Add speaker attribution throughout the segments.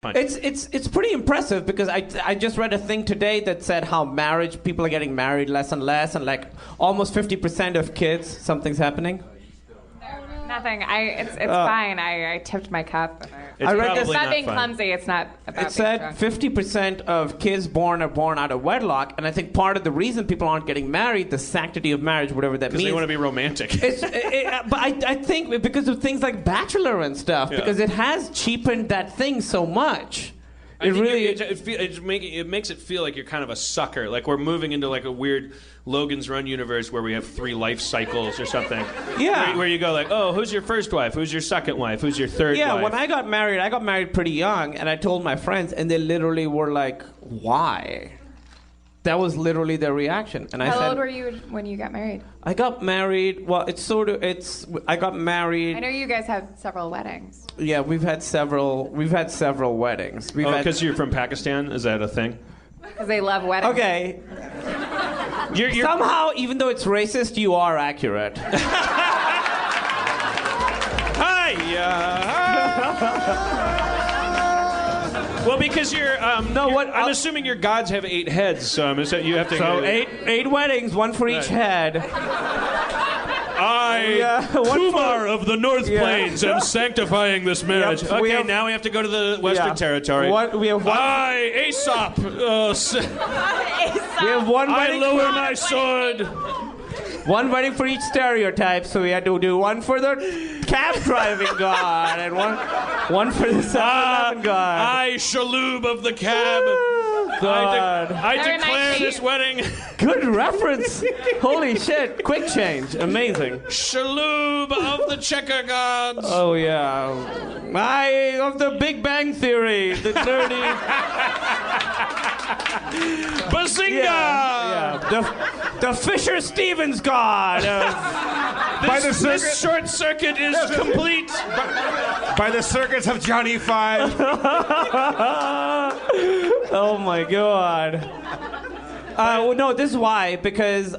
Speaker 1: Fine.
Speaker 2: It's pretty impressive because I just read a thing today that said how people are getting married less and less, and like almost 50% of kids, something's happening.
Speaker 3: Nothing. It's fine. I tipped my cup.
Speaker 2: I read
Speaker 3: It's
Speaker 2: this.
Speaker 3: not being clumsy. It's not about
Speaker 2: It said 50% of kids born are born out of wedlock, and I think part of the reason people aren't getting married, the sanctity of marriage, whatever that means.
Speaker 1: Because they want to be romantic.
Speaker 2: But I think because of things like Bachelor and stuff, because it has cheapened that thing so much.
Speaker 1: It makes it feel like you're kind of a sucker. Like we're moving into like a weird Logan's Run universe where we have 3 life cycles or something.
Speaker 2: Yeah.
Speaker 1: Where you go like, oh, who's your first wife? Who's your second wife? Who's your third wife?
Speaker 2: Yeah, when I got married pretty young, and I told my friends, and they literally were like, why? That was literally their reaction. And
Speaker 3: How old were you when you got married?
Speaker 2: I got married, I got married.
Speaker 3: I know you guys had several weddings.
Speaker 2: Yeah, we've had several weddings.
Speaker 1: Because you're from Pakistan? Is that a thing?
Speaker 3: Because they love weddings.
Speaker 2: Okay.
Speaker 1: You're
Speaker 2: Somehow, even though it's racist, you are accurate.
Speaker 1: Well, because I'm assuming your gods have 8 heads, so I'm assuming you have to.
Speaker 2: So eight weddings, one for each head.
Speaker 1: Kumar of the North Plains, am sanctifying this marriage.
Speaker 2: Yep,
Speaker 1: okay, now we have to go to the Western Territory.
Speaker 2: We have one.
Speaker 1: I, Aesop.
Speaker 2: We have one wedding.
Speaker 1: I lower my sword.
Speaker 2: One wedding for each stereotype, so we had to do one for the cab driving god and one for the 7-Eleven god.
Speaker 1: I, Shalhoub of the cab.
Speaker 2: God.
Speaker 1: I declare this wedding.
Speaker 2: Good reference. Holy shit. Quick change. Amazing.
Speaker 1: Shalhoub of the checker gods.
Speaker 2: Oh, yeah. I of the Big Bang Theory. The dirty.
Speaker 1: Bazinga!
Speaker 2: Yeah. The Fisher-Stevens god.
Speaker 1: This short circuit is complete.
Speaker 4: By the circuits of Johnny 5.
Speaker 2: Oh my God. No, this is why. Because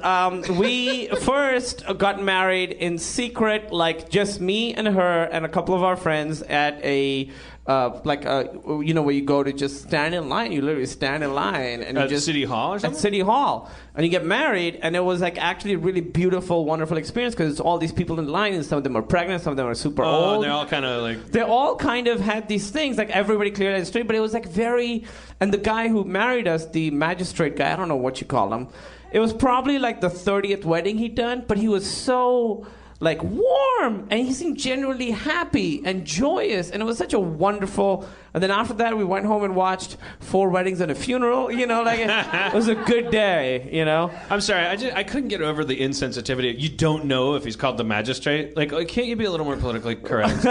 Speaker 2: we first got married in secret, like just me and her and a couple of our friends at a where you go to just stand in line. You literally stand in line and you just
Speaker 1: City Hall or something?
Speaker 2: At City Hall, and you get married, and it was like actually a really beautiful, wonderful experience because it's all these people in line, and some of them are pregnant, some of them are super old.
Speaker 1: And they all kind of like.
Speaker 2: They all kind of had these things, like everybody cleared out the street, but it was like very. And the guy who married us, the magistrate guy, I don't know what you call him. It was probably like the 30th wedding he'd done, but he was so. Like warm, and he seemed genuinely happy and joyous, and it was such a wonderful. And then after that, we went home and watched 4 weddings and a funeral. It was a good day.
Speaker 1: I'm sorry, I couldn't get over the insensitivity. You don't know if he's called the magistrate. Like, can't you be a little more politically correct?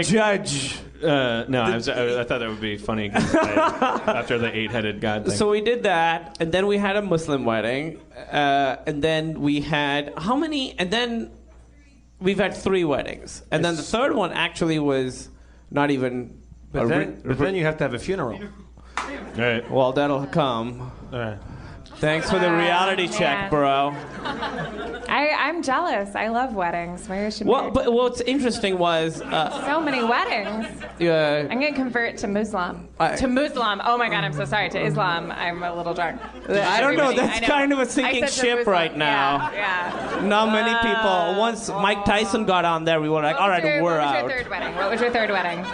Speaker 2: Judge.
Speaker 1: No, I thought that would be funny after the 8-headed god thing.
Speaker 2: So we did that, and then we had a Muslim wedding, and then we had how many? And then we've had 3 weddings, and then the third one actually was not even.
Speaker 4: But then you have to have a funeral.
Speaker 1: All right.
Speaker 2: Well, that'll come.
Speaker 4: All right.
Speaker 2: Thanks for the reality check, bro.
Speaker 3: I'm jealous. I love weddings. Maybe I should.
Speaker 2: But what's interesting was
Speaker 3: so many weddings. I'm gonna convert to Muslim. To Muslim. Oh my God, I'm so sorry. To Islam. I'm a little drunk.
Speaker 2: I don't know. That's kind of a sinking ship right now.
Speaker 3: Yeah.
Speaker 2: Not many people. Once Mike Tyson got on there, we were like, all right, we're out.
Speaker 3: What was your third wedding? What was your third wedding?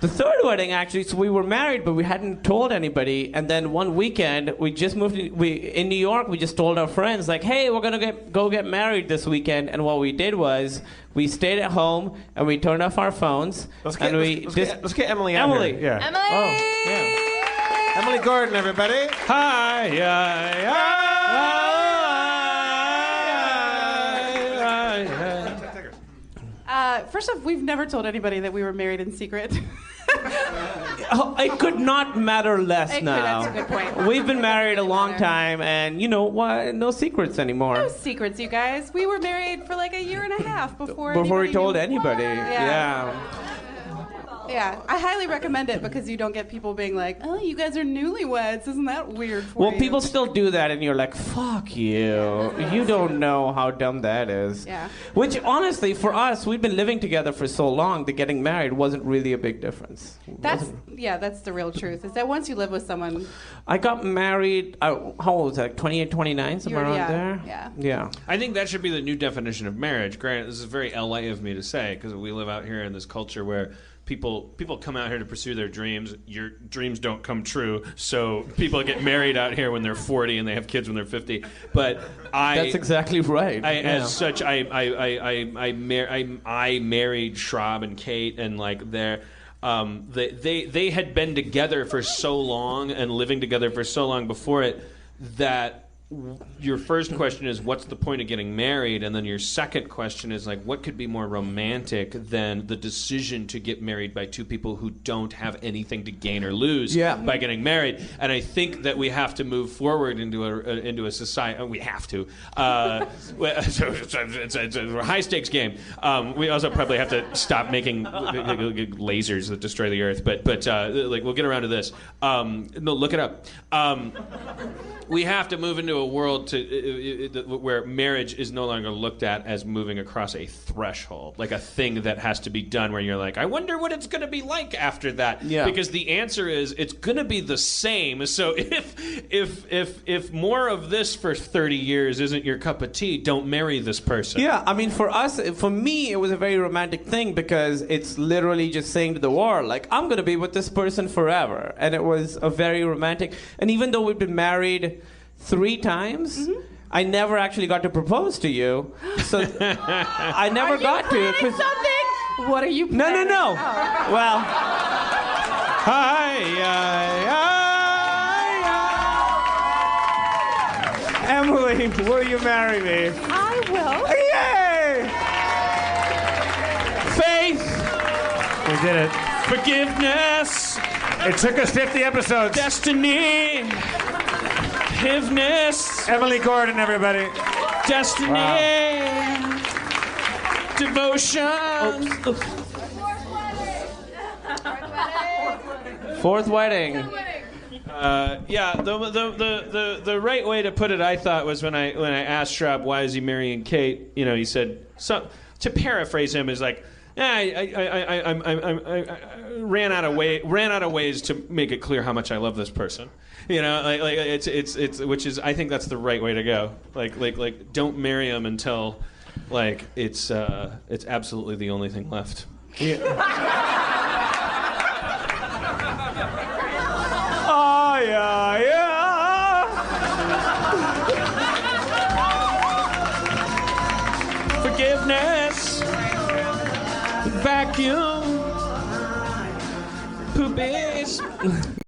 Speaker 2: The third wedding, actually, so we were married, but we hadn't told anybody. And then one weekend, we just moved. In New York, we just told our friends, like, "Hey, we're gonna go get married this weekend." And what we did was we stayed at home and we turned off our phones.
Speaker 4: Let's get Emily out
Speaker 2: Emily.
Speaker 4: here. Yeah.
Speaker 3: Emily.
Speaker 2: Oh, yeah.
Speaker 4: Emily Gordon, everybody.
Speaker 1: Hi.
Speaker 5: First off, we've never told anybody that we were married in secret.
Speaker 2: It could not matter less now.
Speaker 5: That's a good point.
Speaker 2: We've been married a long time, and no secrets anymore.
Speaker 5: No secrets, you guys. We were married for like a year and a half before
Speaker 2: we told
Speaker 5: knew.
Speaker 2: anybody.
Speaker 5: Yeah. Yeah, I highly recommend it because you don't get people being like, "Oh, you guys are newlyweds. Isn't that weird for
Speaker 2: Well,
Speaker 5: you?"
Speaker 2: people still do that, and you're like, "Fuck you! You don't know how dumb that is."
Speaker 5: Yeah.
Speaker 2: Which, honestly, for us, we've been living together for so long that getting married wasn't really a big difference.
Speaker 5: That's the real truth. Is that once you live with someone,
Speaker 2: I got married. How old was I? Like 28, 29, somewhere around there.
Speaker 5: Yeah.
Speaker 1: I think that should be the new definition of marriage. Granted, this is very LA of me to say because we live out here in this culture where people come out here to pursue their dreams. Your dreams don't come true, so people get married out here when they're 40 and they have kids when they're 50. But
Speaker 2: that's exactly right.
Speaker 1: As such, I married Schraub and Kate, and like they had been together for so long and living together for so long before it that your first question is, what's the point of getting married? And then your second question is, like, what could be more romantic than the decision to get married by two people who don't have anything to gain or lose by getting married? And I think that we have to move forward into a society. We have to. It's a high-stakes game. We also probably have to stop making lasers that destroy the Earth. But like, we'll get around to this. No, look it up. We have to move into a world where marriage is no longer looked at as moving across a threshold, like a thing that has to be done where you're like, I wonder what it's going to be like after that. Yeah. Because the answer is it's going to be the same. So if more of this for 30 years isn't your cup of tea, don't marry this person.
Speaker 2: Yeah, I mean, for me, it was a very romantic thing because it's literally just saying to the world, like, I'm going to be with this person forever. And it was a very romantic. And even though we've been married 3 times, I never actually got to propose to you. So I never got to.
Speaker 5: Something? What are you planning?
Speaker 2: No.
Speaker 5: Oh.
Speaker 2: Well. Emily, will you marry me?
Speaker 5: I will.
Speaker 2: Yay! Faith.
Speaker 4: We did it.
Speaker 1: Forgiveness.
Speaker 4: It took us 50 episodes.
Speaker 1: Destiny. Forgiveness.
Speaker 4: Emily Gordon, everybody.
Speaker 1: Destiny. Wow. Devotion.
Speaker 2: Fourth wedding.
Speaker 1: The right way to put it, I thought, was when I asked Schraub why is he marrying Kate. You know, he said, so to paraphrase him, is like, I ran out of ways to make it clear how much I love this person. You know, like it's which is, I think that's the right way to go. Like don't marry him until like it's absolutely the only thing left.
Speaker 2: Yeah. Oh yeah.
Speaker 1: Forgiveness. Vacuum. Poopies.